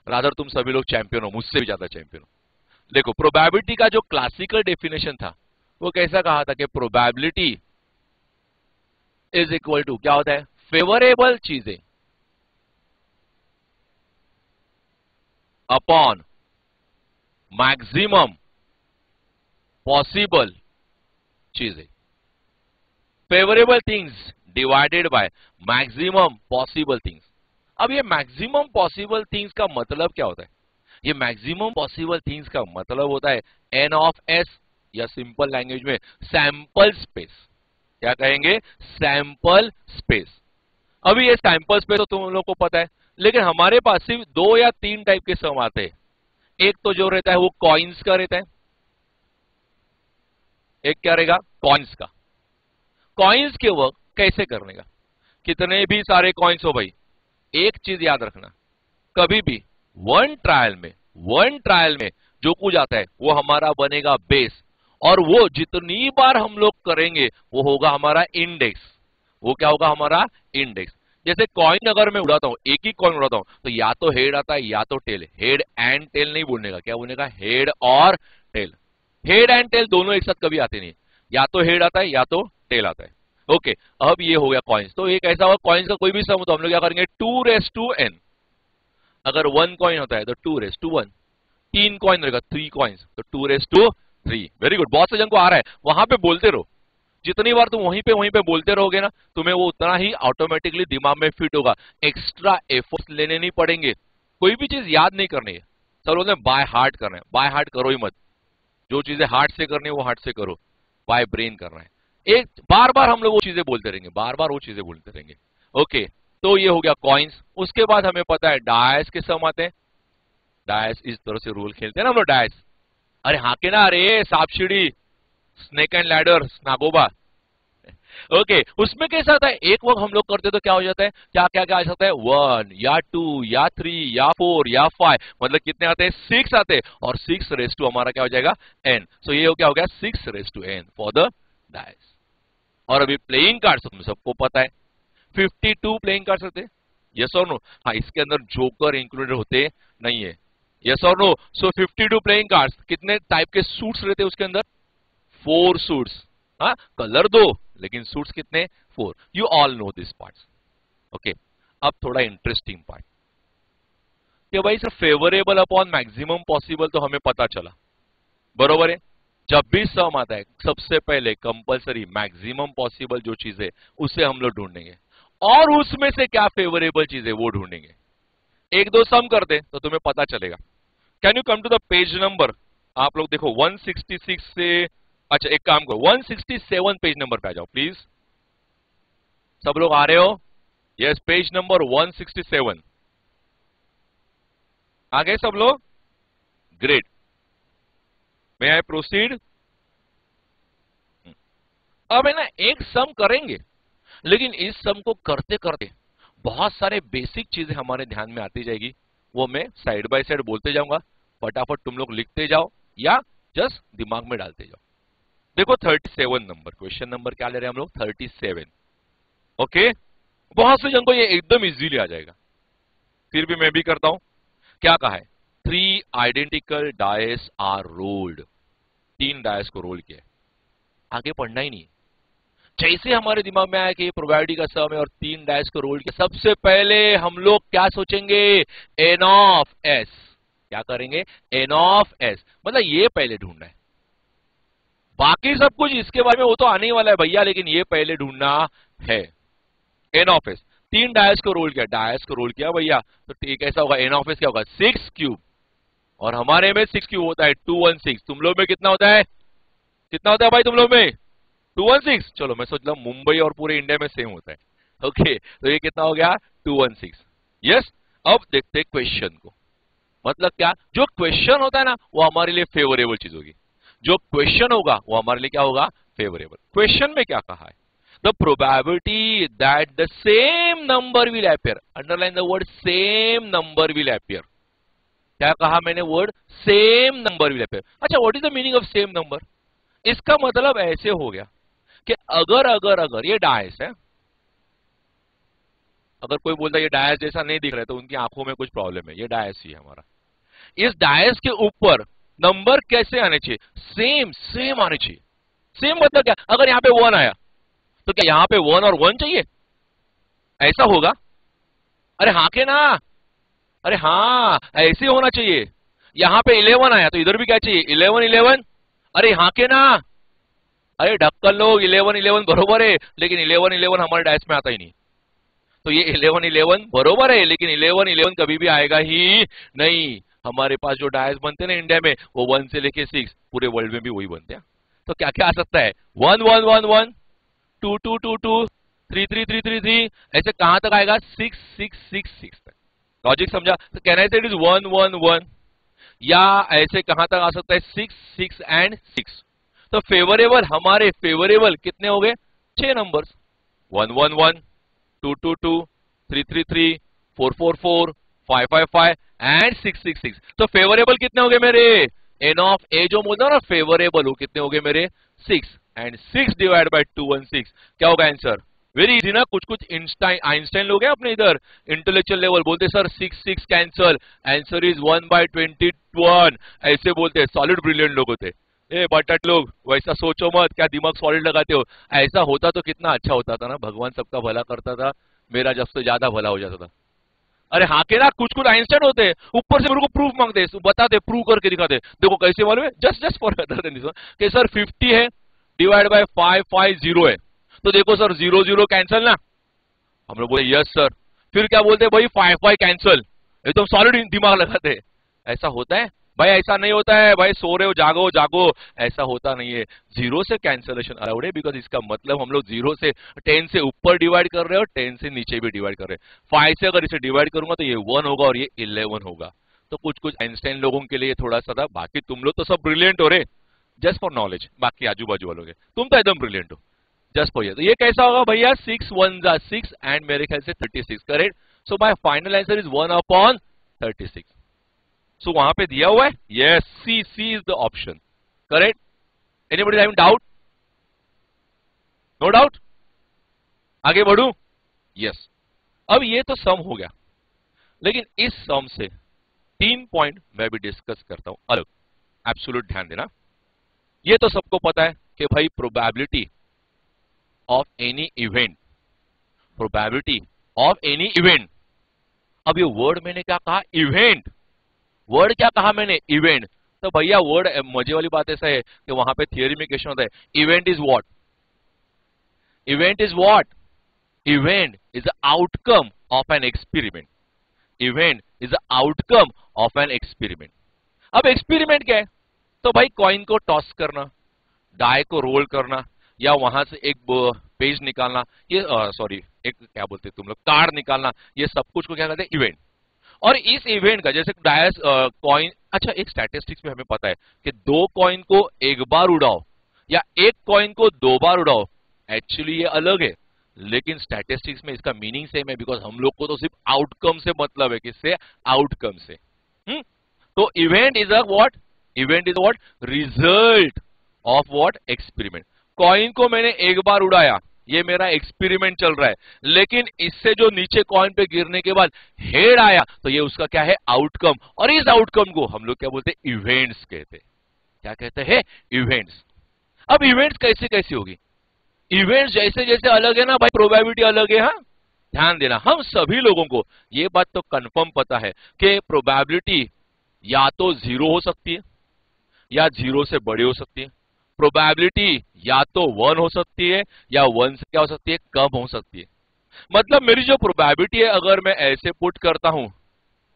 Rather तुम सभी लोग चैंपियन हो, मुझसे भी ज्यादा चैंपियन हो। देखो प्रोबेबिलिटी का जो क्लासिकल डेफिनेशन था वो कैसा कहा था कि प्रोबेबिलिटी इज इक्वल टू क्या होता है, फेवरेबल चीजें अपॉन मैक्सिमम पॉसिबल चीजें, favourable things divided by maximum possible things. अब ये मैक्सिमम पॉसिबल थिंग्स का मतलब क्या होता है? ये मैक्सिमम पॉसिबल थिंग्स का मतलब होता है एन ऑफ एस, या सिंपल लैंग्वेज में सैंपल स्पेस। क्या कहेंगे? Sample space. अभी ये सैंपल स्पेस तो तुम लोग को पता है, लेकिन हमारे पास सिर्फ 2 या 3 टाइप के सम आते हैं। एक तो जो रहता है वो कॉइन्स का रहता है, एक क्या रहेगा? कॉइन्स का। कॉइन्स के वर्क कैसे करने का? कितने भी सारे कॉइन्स हो भाई, एक चीज याद रखना, कभी भी वन ट्रायल में जो कुछ आता है वो हमारा बनेगा बेस, और वो जितनी बार हम लोग करेंगे वो होगा हमारा इंडेक्स। वो क्या होगा? हमारा इंडेक्स। जैसे कॉइन अगर मैं उड़ाता हूं, एक ही कॉइन उड़ाता हूं, तो या तो हेड आता है या तो टेल। हेड एंड टेल नहीं बोलने का, क्या बोलने का? हेड और टेल। हेड एंड टेल दोनों एक साथ कभी आते नहीं, या तो हेड आता है या तो टेल आता है। ओके, अब ये हो गया कॉइन्स। तो एक ऐसा होगा, कॉइन्स का कोई भी सम हो तो हम लोग क्या करेंगे? 2 raised to n। अगर 1 कॉइन होता है तो 2 raised to 1, 3 कॉइन रहेगा 3 कॉइन्स तो 2 raised to 3। वेरी गुड, बहुत से जन को आ रहा है। वहां पे बोलते रहो, जितनी बार तुम वहीं पे बोलते रहोगे ना, तुम्हें वो उतना ही ऑटोमेटिकली दिमाग में फिट होगा। एक्स्ट्रा एफर्ट्स लेने नहीं पड़ेंगे, कोई भी चीज याद नहीं करनी है। सब बोलते हैं बाय हार्ट करना है, बाय हार्ट करो ही मत। जो चीजें हार्ट से करनी है वो हार्ट से करो, बाय ब्रेन करना है। एक बार बार हम लोग वो चीजें बोलते रहेंगे, बार बार वो चीजें बोलते रहेंगे। ओके, तो ये हो गया कॉइन्स। उसके बाद हमें पता है डायस के सम आते हैं। डायस इस तरह से रूल खेलते हैं ना हम लोग, डायस। अरे हाँ के ना, अरे सांप सीढ़ी, snake and ladder, Nagoba. Okay, उसमें कैसा था, एक वक्त हम लोग करते तो क्या हो जाता है, क्या क्या क्या आ जाता है? 1 या 2 या 3 या 4 या 5, मतलब कितने आते हैं? 6 आते हैं। और 6 रेस टू हमारा क्या हो जाएगा? n। सो ये क्या हो गया? 6 raise to n for the dice. और अभी प्लेइंग कार्ड्स तुम सबको पता है, 52 प्लेइंग कार्ड्स होते हैं। यस और नो? हाँ, इसके अंदर जोकर इंक्लूडेड होते नहीं है। यस और नो? सो 52 प्लेइंग कार्ड्स, कितने टाइप के सूट्स रहते हैं उसके अंदर? 4 सूट्स। हाँ, कलर 2 लेकिन सूट्स कितने? 4। You all know this parts. Okay, अब थोड़ा इंटरेस्टिंग पार्ट कि भाई sir favourable upon maximum possible तो हमें पता चला, बरोबर है। जब भी सम आता है सबसे पहले कंपलसरी मैक्सिमम पॉसिबल जो चीज है उसे हम लोग ढूंढेंगे, और उसमें से क्या फेवरेबल चीज है वो ढूंढेंगे। एक दो सम कर दे तो तुम्हें पता चलेगा। Can you come to the page number? आप लोग देखो 166 से, अच्छा एक काम करो 167 पेज नंबर पे आ जाओ प्लीज। सब लोग आ रहे हो? यस, पेज नंबर 167 आ गए सब लोग? Great, may I proceed? अब है ना, एक सम करेंगे, लेकिन इस सम को करते करते बहुत सारे बेसिक चीजें हमारे ध्यान में आती जाएगी। वो मैं साइड बाय साइड बोलते जाऊंगा, फटाफट तुम लोग लिखते जाओ या जस्ट दिमाग में डालते जाओ। देखो 37 नंबर, क्वेश्चन नंबर क्या ले रहे हैं हम लोग? 37। ओके, बहुत से जन को ये एकदम इजीली आ जाएगा, फिर भी मैं भी करता हूं। क्या कहा है? 3 identical dice are rolled. 3 dice को रोल किया, आगे पढ़ना ही नहीं। जैसे हमारे दिमाग में आया कि ये प्रोबेबिलिटी का सम है और 3 डायस को रोल किया, सबसे पहले हम लोग क्या सोचेंगे? N of S. क्या करेंगे? एन ऑफ एस, मतलब ये पहले ढूंढना है। बाकी सब कुछ इसके बारे में वो तो आने ही वाला है भैया, लेकिन ये पहले ढूंढना है। एन ऑफ एस, 3 डायस को रोल किया, डायस को रोल किया भैया, तो ठीक ऐसा होगा। एन ऑफ एस क्या होगा? 6 क्यूब, और हमारे में 6 क्यूब होता है 216। तुम लोग में कितना होता है? कितना होता है भाई तुम लोग में? 216। चलो मैं सोच रहा हूं मुंबई और पूरे इंडिया में सेम होता है। ओके, तो ये कितना हो गया? 216। यस, अब देखते हैं क्वेश्चन को। मतलब क्या? जो क्वेश्चन होता है ना वो हमारे लिए फेवरेबल चीज होगी। जो क्वेश्चन होगा वो हमारे लिए क्या होगा? फेवरेबल। क्वेश्चन में क्या कहा है? The probability that the same number will appear, underline the word same number will appear. क्या कहा मैंने? Word same number will appear. अच्छा, what is the meaning of same number? इसका मतलब ऐसे हो गया कि अगर अगर अगर ये डायस है, अगर कोई बोलता है ये डायस जैसा नहीं दिख रहा है तो उनकी आंखों में कुछ प्रॉब्लम है, ये डायस ही है हमारा। इस डायस के ऊपर नंबर कैसे आने चाहिए? सेम सेम आने चाहिए। सेम मतलब क्या? अगर यहां पे 1 आया तो क्या यहां पे 1 और 1 चाहिए? ऐसा होगा? अरे हाँ के ना, अरे हाँ ऐसे होना चाहिए। यहां पे 11 आया तो इधर भी क्या चाहिए? 11 11। अरे हाँ के ना, अरे ढक्कन लोग 11 11 बरोबर है, लेकिन 11 11 हमारे डायस में आता ही नहीं। तो ये 11 11 बरोबर है, लेकिन 11 11 कभी भी आएगा ही नहीं। हमारे पास जो डायस बनते हैं ना इंडिया में, वो 1 से लेके 6, पूरे वर्ल्ड में भी वही बनते हैं। तो क्या क्या आ सकता है? 1 1 1 1, 2 2 2 2, 3 3 3 3 3, ऐसे कहां तक आएगा? 6 6 6 6 तक। लॉजिक समझा? तो कहना है इट इज 1 1 1, या ऐसे कहां तक आ सकता है? 6 6 एंड 6। तो फेवरेबल, हमारे फेवरेबल कितने हो गए? 6 नंबर्स। 1 1 1, 2 2 2, 3 3 3, 4 4 4, 5 5 5 एंड 6 6 6। तो फेवरेबल कितने हो गए मेरे? एन ऑफ ए जो बोलते हो ना फेवरेबल, वो कितने हो गए मेरे? 6। एंड 6 डिवाइड बाय 2 1 6, क्या होगा आंसर? वेरी इजी ना। कुछ कुछ आइंस्टाइन लोग हैं अपने इधर इंटेलेक्चुअल लेवल, बोलते सर 6 6 कैंसल, आंसर इज 1/21। ऐसे बोलते हैं, सॉलिड ब्रिलियंट लोग होते। ए बटट लोग, वैसा सोचो मत, क्या दिमाग सॉलिड लगाते हो? ऐसा होता तो कितना अच्छा होता था ना, भगवान सबका भला करता था, मेरा जब से ज्यादा भला हो जाता था। अरे हाँ के ना, कुछ कुछ आइंस्टाइन होते हैं, ऊपर से मेरे को प्रूफ मांगते हैं, बताते, प्रूव करके दिखाते। देखो कैसे मालूम है? जस्ट जस्ट फॉर कि सर 50 है डिवाइड बाय 5 5 0 है, तो देखो सर 0 0 कैंसल ना। हम लोग बोले यस सर। फिर क्या बोलते हैं भाई? 5 5 कैंसल। एकदम सॉलिड दिमाग लगाते हैं। ऐसा होता है भाई? ऐसा नहीं होता है भाई, सो रहे हो जागो जागो, ऐसा होता नहीं है। 0 से कैंसलेशन अलाउड है, बिकॉज इसका मतलब हम लोग 0 से 10 से ऊपर डिवाइड कर रहे हैं और 10 से नीचे भी डिवाइड कर रहे हैं। 5 से अगर इसे डिवाइड करूंगा तो ये 1 होगा और ये 11 होगा। तो कुछ कुछ आइंस्टाइन लोगों के लिए थोड़ा सा था, बाकी तुम लोग तो सब ब्रिलियंट हो रहे, जस्ट फॉर नॉलेज। बाकी आजू बाजू वालों के तुम तो एकदम ब्रिलियंट हो, जस्ट फॉर ये। तो ये कैसा होगा भैया? 6 1 जा 6 एंड मेरे ख्याल से 36, correct. So my final answer is 1/36। So वहां पे दिया हुआ है, yes, C C is the option, correct. Anybody having doubt? No doubt? आगे बढ़ू? यस। अब ये तो सम हो गया, लेकिन इस सम से 3 पॉइंट मैं भी डिस्कस करता हूं अलग। एब्सोल्यूट ध्यान देना। ये तो सबको पता है कि भाई probability of any event, probability of any event. अब ये वर्ड मैंने क्या कहा? इवेंट। वर्ड क्या कहा मैंने? इवेंट। तो भैया वर्ड, मजे वाली बात ऐसा है कि वहां पे थियरी में क्वेश्चन होता है, event is what? Event is what? Event is the outcome of an experiment. Event is the outcome of an experiment. अब एक्सपेरिमेंट क्या है? तो भाई कॉइन को टॉस करना, डाई को रोल करना, या वहां से एक पेज निकालना, ये सॉरी एक क्या बोलते तुम लोग, कार्ड निकालना, ये सब कुछ को क्या कहते हैं? इवेंट। और इस इवेंट का जैसे डायस कॉइन, अच्छा एक स्टैटिस्टिक्स में हमें पता है कि 2 कॉइन को एक बार उड़ाओ या 1 कॉइन को 2 बार उड़ाओ, एक्चुअली ये अलग है, लेकिन स्टैटिस्टिक्स में इसका मीनिंग सेम है, बिकॉज हम लोग को तो सिर्फ आउटकम से मतलब है। किससे? आउटकम से। तो event is a what? Event is what? Result of what? Experiment. Coin को मैंने एक बार उड़ाया, ये मेरा एक्सपेरिमेंट चल रहा है, लेकिन इससे जो नीचे कॉइन पे गिरने के बाद हेड आया, तो ये उसका क्या है? आउटकम। और इस आउटकम को हम लोग क्या बोलते हैं? इवेंट्स कहते हैं। क्या कहते हैं? इवेंट्स। अब इवेंट्स कैसे कैसे होगी? इवेंट्स जैसे जैसे अलग है ना भाई, प्रोबेबिलिटी अलग है। हाँ, ध्यान देना, हम सभी लोगों को ये बात तो कंफर्म पता है कि प्रोबेबिलिटी या तो 0 हो सकती है या 0 से बड़ी हो सकती है। प्रोबेबिलिटी या तो 1 हो सकती है या 1 से क्या हो सकती है? कम हो सकती है। मतलब मेरी जो प्रोबेबिलिटी है, अगर मैं ऐसे पुट करता हूं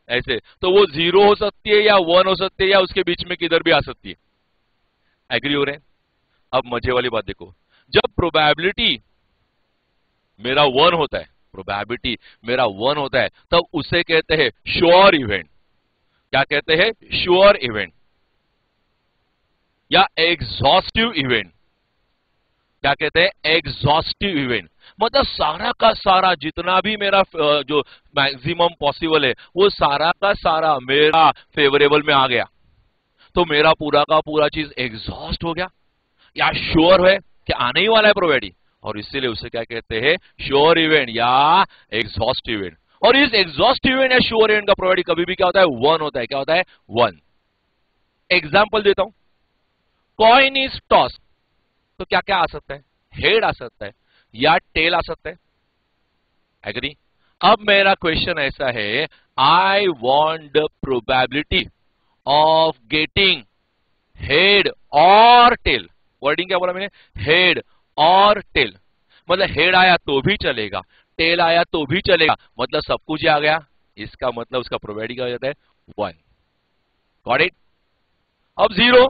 ऐसे, तो वो 0 हो सकती है या 1 हो सकती है या उसके बीच में किधर भी आ सकती है। एग्री हो रहे हैं? अब मजे वाली बात देखो, जब प्रोबेबिलिटी मेरा 1 होता है, प्रोबेबिलिटी मेरा 1 होता है, तब उसे कहते हैं श्योर इवेंट। क्या कहते हैं? श्योर इवेंट या एग्जॉस्टिव इवेंट। क्या कहते हैं? Exhaustive event. मतलब सारा का सारा जितना भी मेरा जो मैक्सिमम पॉसिबल है, वो सारा का सारा मेरा फेवरेबल में आ गया, तो मेरा पूरा का पूरा चीज एग्जॉस्ट हो गया या श्योर है कि आने ही वाला है प्रोबेबिलिटी। और इसीलिए उसे क्या कहते हैं, श्योर इवेंट या एग्जॉस्टिव इवेंट। और इस एग्जॉस्टिव इवेंट या श्योर इवेंट का प्रोबेबिलिटी कभी भी क्या होता है, 1 होता है। क्या होता है, 1। एग्जाम्पल देता हूं, कॉइन इज टॉस, तो क्या क्या आ सकता है, हेड आ सकता है या टेल आ सकता है। एग्री। अब मेरा क्वेश्चन ऐसा है, I want the probability of getting head और टेल। वर्डिंग क्या बोला मैंने, हेड और टेल। मतलब हेड आया तो भी चलेगा, टेल आया तो भी चलेगा, मतलब सब कुछ आ गया। इसका मतलब उसका प्रोबेबिलिटी क्या हो जाता है, 1। Got it. अब 0,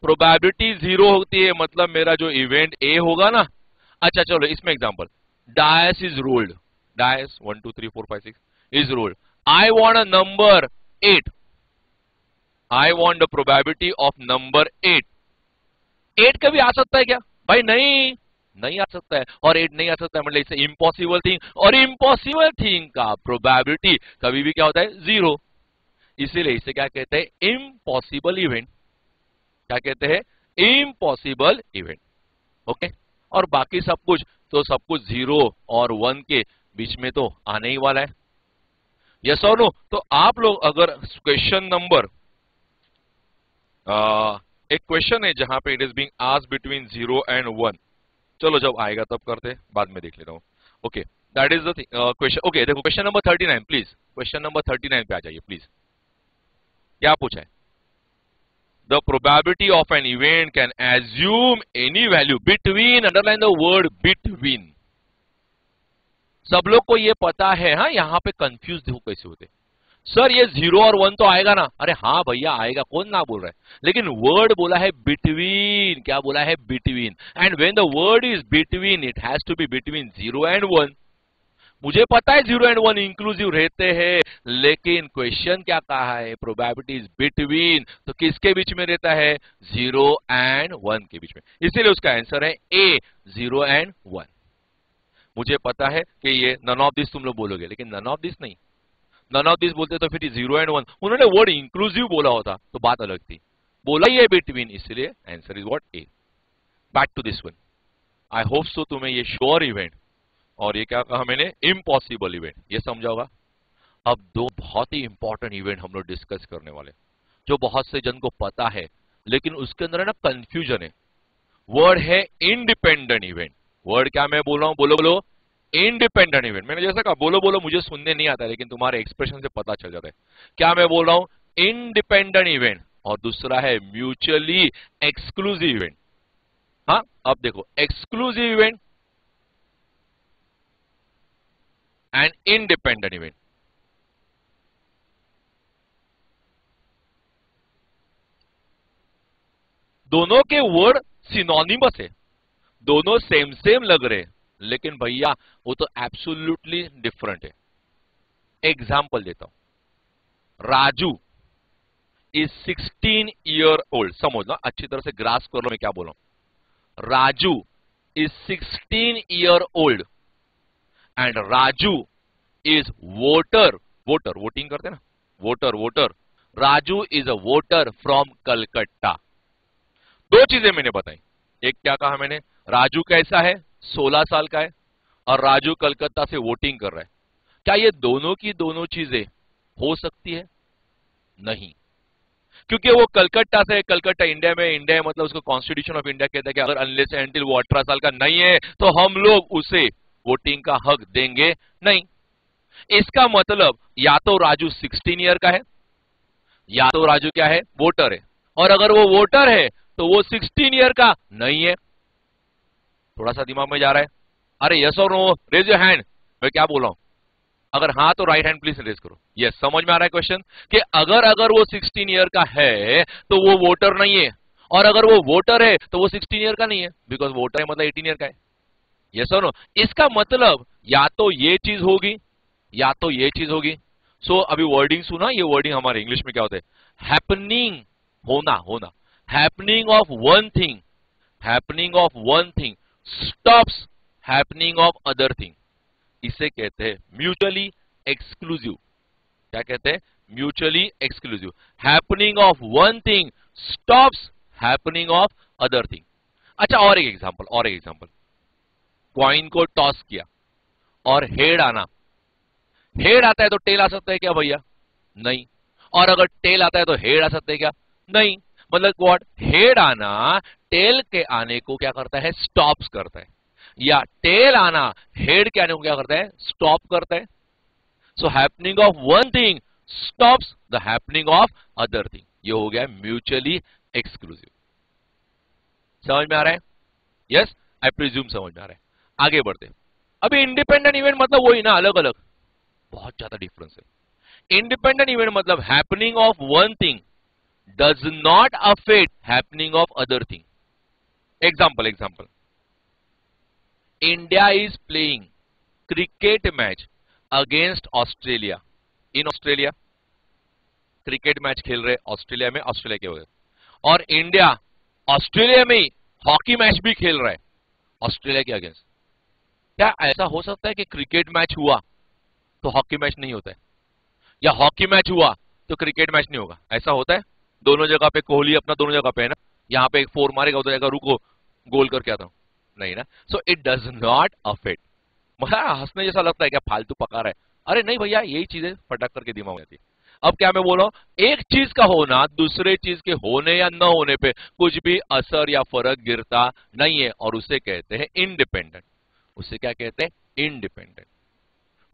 प्रोबेबिलिटी 0 होती है, मतलब मेरा जो इवेंट ए होगा ना। अच्छा चलो इसमें example, dice is rolled, dice 1 2 3 4 5 6 is rolled. I want a number 8, I want the probability of number 8। 8 कभी आ सकता है क्या भाई, नहीं, नहीं आ सकता है। और 8 नहीं आ सकता है मतलब इसे इम्पॉसिबल थिंग, और इम्पॉसिबल थिंग का प्रोबेबिलिटी कभी भी क्या होता है, 0। इसीलिए इसे क्या कहते हैं, इम्पॉसिबल इवेंट। क्या कहते हैं, इम्पॉसिबल इवेंट। ओके। और बाकी सब कुछ तो सब कुछ 0 और 1 के बीच में तो आने ही वाला है। यस और नो। तो आप लोग अगर क्वेश्चन नंबर, एक क्वेश्चन है जहां पे it is being asked between 0 and 1। चलो जब आएगा तब करते, बाद में देख लेता हूं। Okay, that is the question. Okay देखो question number 39 please, question number 39 पे आ जाइए प्लीज। क्या पूछा है, the probability of an event can assume any value between, underline the word between. सब लोग को ये पता है, हाँ यहां पे कंफ्यूज देखो कैसे होते, सर ये 0 और 1 तो आएगा ना, अरे हाँ भैया आएगा, कौन ना बोल रहा है, लेकिन वर्ड बोला है बिटवीन। क्या बोला है, between. And when the word is between, it has to be between 0 and 1। मुझे पता है 0 एंड 1 इंक्लूसिव रहते हैं, लेकिन क्वेश्चन क्या कहा है, प्रोबेबिलिटी इज बिटवीन, तो किसके बीच में रहता है, 0 एंड 1 के बीच में। इसीलिए उसका आंसर है ए, 0 एंड 1। मुझे पता है कि ये नन ऑफ दिस तुम लोग बोलोगे, लेकिन नन ऑफ दिस नहीं, नन ऑफ दिस बोलते तो फिर 0 एंड 1, उन्होंने वर्ड इंक्लूसिव बोला होता तो बात अलग थी, बोला ये बिटवीन, इसलिए answer is what, A. Back to this one. I hope so तुम्हें ये श्योर इवेंट और ये क्या कहा मैंने, इम्पॉसिबल इवेंट, ये समझा होगा। अब दो बहुत ही इंपॉर्टेंट इवेंट हम लोग डिस्कस करने वाले, जो बहुत से जन को पता है लेकिन उसके अंदर है ना कंफ्यूजन है। वर्ड है इंडिपेंडेंट इवेंट। वर्ड क्या मैं बोल रहा हूं, बोलो बोलो, इंडिपेंडेंट इवेंट। मैंने जैसा कहा बोलो बोलो, मुझे सुनने नहीं आता लेकिन तुम्हारे एक्सप्रेशन से पता चल जाता है क्या मैं बोल रहा हूं, इंडिपेंडेंट इवेंट। और दूसरा है म्यूचुअली एक्सक्लूसिव इवेंट। हाँ अब देखो, exclusive event and independent event. दोनों के वर्ड सिनोनिमस है, दोनों सेम सेम लग रहे हैं, लेकिन भैया वो तो एब्सोल्युटली डिफरेंट है। एग्जाम्पल देता हूं, राजू इज 16 ईयर ओल्ड। समझ लो अच्छी तरह से, ग्रास कर लो मैं क्या बोल रहा हूं। Raju is 16 year old and Raju is voter, voter voting करते हैं ना, voter voter. Raju is a voter from Calcutta. दो चीजें मैंने बताई, एक क्या कहा मैंने, राजू कैसा है, 16 साल का है, और राजू कलकत्ता से वोटिंग कर रहा है। क्या ये दोनों की दोनों चीजें हो सकती है, नहीं, क्योंकि वो कलकत्ता से, कलकत्ता इंडिया में, इंडिया है मतलब उसको कॉन्स्टिट्यूशन ऑफ इंडिया कहता है कि अगर अनलेस एंड अनटिल वो 18 साल का नहीं है तो हम लोग उसे वोटिंग का हक देंगे नहीं। इसका मतलब या तो राजू 16 ईयर का है, या तो राजू क्या है, वोटर है। और अगर वो वोटर है तो वो 16 ईयर का नहीं है। थोड़ा सा दिमाग में जा रहा है, अरे यस और नो, रेज योर हैंड। मैं क्या बोल रहा हूं, अगर हाँ तो राइट हैंड प्लीज रेज करो। यस, समझ में आ रहा है क्वेश्चन, कि अगर अगर वो 16 ईयर का है तो वो वोटर नहीं है, और अगर वो वोटर है तो वो 16 ईयर का नहीं है, बिकॉज वोटर है मतलब 18 ईयर का है। यस और नो। इसका मतलब या तो ये चीज होगी या तो ये चीज होगी। सो अभी वर्डिंग सुना, ये वर्डिंग हमारे इंग्लिश में क्या होता है, हैपनिंग, होना होना, happening of one thing, happening of one thing stops happening of other thing. इसे कहते हैं म्यूचुअली एक्सक्लूसिव। क्या कहते हैं, mutually exclusive. Happening of one thing stops happening of other thing. अच्छा और एक एग्जांपल, और एक एग्जांपल, कॉइन को टॉस किया और हेड आना, हेड आता है तो टेल आ सकता है क्या भैया? नहीं। और अगर टेल आता है तो हेड आ सकता है क्या? नहीं। मतलब व्हाट, हेड आना टेल के आने को क्या करता है? स्टॉप्स करता है। या टेल आना हेड के आने को क्या करता है? स्टॉप करता है। So happening of one thing stops the happening of other thing. ये हो गया म्यूचुअली एक्सक्लूसिव। समझ में आ रहा है? यस, आई प्रिज्यूम समझ में आ रहा है। आगे बढ़ते। अभी इंडिपेंडेंट इवेंट मतलब वही ना, अलग अलग, बहुत ज्यादा डिफरेंस है। इंडिपेंडेंट इवेंट मतलब happening of one thing does not affect happening of other thing. Example, India is playing cricket match against Australia in Australia. Cricket match खेल रहे ऑस्ट्रेलिया में, ऑस्ट्रेलिया के वजह, और इंडिया ऑस्ट्रेलिया में ही हॉकी मैच भी खेल रहा है ऑस्ट्रेलिया के अगेंस्ट। क्या ऐसा हो सकता है कि क्रिकेट मैच हुआ तो हॉकी मैच नहीं होता है, या हॉकी मैच हुआ तो क्रिकेट मैच नहीं होगा? ऐसा होता है? दोनों जगह पे कोहली अपना दोनों जगह पे है ना, यहाँ पे एक फोर मारेगा, उधर जाएगा रुको गोल करके आता हूं, नहीं ना। So it does not affect. मुझे हंसने जैसा लगता है क्या, फालतू पका रहा है? अरे नहीं भैया, यही चीजें फटक करके दिमाग में आती है। अब क्या मैं बोल रहा हूं, एक चीज का होना दूसरे चीज के होने या न होने पे कुछ भी असर या फर्क गिरता नहीं है, और उसे कहते हैं इंडिपेंडेंट। उसे क्या कहते हैं? इंडिपेंडेंट।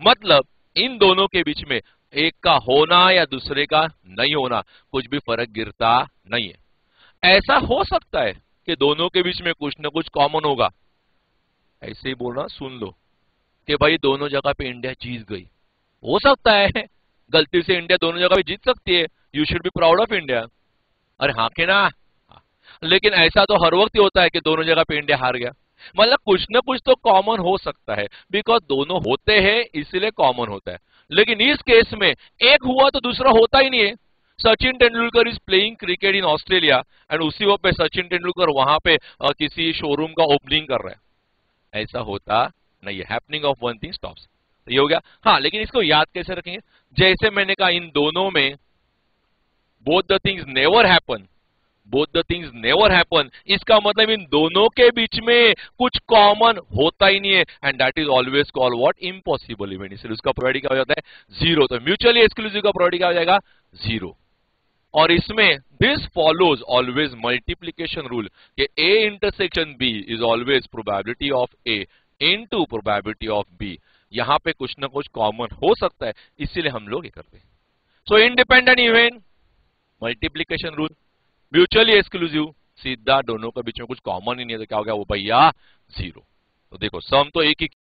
मतलब इन दोनों के बीच में एक का होना या दूसरे का नहीं होना कुछ भी फर्क गिरता नहीं है। ऐसा हो सकता है कि दोनों के बीच में कुछ न कुछ कॉमन होगा। ऐसे ही बोलना, सुन लो कि भाई दोनों जगह पे इंडिया जीत गई, हो सकता है गलती से इंडिया दोनों जगह पे जीत सकती है, you should be proud of India. अरे हाँ के ना? हाँ। लेकिन ऐसा तो हर वक्त ही होता है कि दोनों जगह पे इंडिया हार गया। मतलब कुछ ना कुछ तो कॉमन हो सकता है, बिकॉज दोनों होते हैं इसीलिए कॉमन होता है। लेकिन इस केस में एक हुआ तो दूसरा होता ही नहीं है। Sachin Tendulkar is playing cricket in Australia and उसी वक्त पे सचिन तेंदुलकर वहां पे किसी शोरूम का ओपनिंग कर रहा है, ऐसा होता नहीं है। Happening of one thing stops. ये हो गया। हाँ, लेकिन इसको याद कैसे रखेंगे? जैसे मैंने कहा इन दोनों में both the things never happen, both the things never happen, इसका मतलब इन दोनों के बीच में कुछ कॉमन होता ही नहीं है, and that is always called what? Impossible event. इसलिए उसका प्रोबेबिलिटी क्या हो जाता है? जीरो। तो म्यूचुअली एक्सक्लूसिव का प्रोबेबिलिटी क्या हो जाएगा? जीरो। और इसमें this follows always multiplication rule कि A intersection B is always probability of A into probability of B. यहां पे कुछ ना कुछ कॉमन हो सकता है, इसीलिए हम लोग ये करते हैं। सो independent event multiplication rule, mutually exclusive सीधा दोनों के बीच में कुछ कॉमन ही नहीं है, तो क्या हो गया वो भैया? जीरो। तो देखो सम तो एक ही